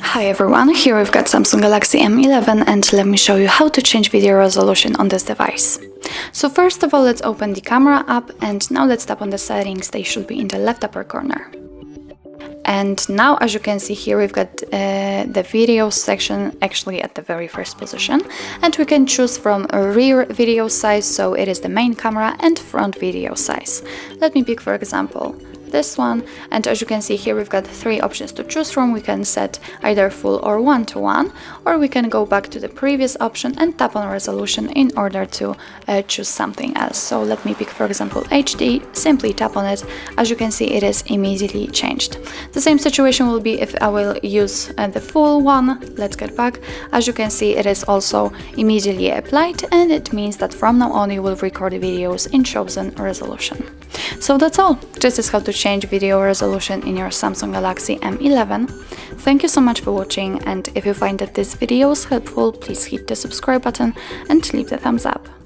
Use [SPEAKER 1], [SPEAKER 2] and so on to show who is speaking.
[SPEAKER 1] Hi everyone, here we've got Samsung Galaxy M11 and let me show you how to change video resolution on this device. So first of all, let's open the camera app and now let's tap on the settings. They should be in the left upper corner. And now, as you can see here, we've got the video section actually at the very first position, and we can choose from a rear video size, so it is the main camera, and front video size. Let me pick, for example, this one, and as you can see here, we've got 3 options to choose from. We can set either full or 1:1, or we can go back to the previous option and tap on resolution in order to choose something else. So let me pick, for example, HD, simply tap on it. As you can see, it is immediately changed. The same situation will be if I will use the full one. Let's get back. As you can see, it is also immediately applied, and it means that from now on you will record videos in chosen resolution. So that's all. This is how to change video resolution in your Samsung Galaxy M11. Thank you so much for watching, and if you find that this video was helpful, please hit the subscribe button and leave the thumbs up.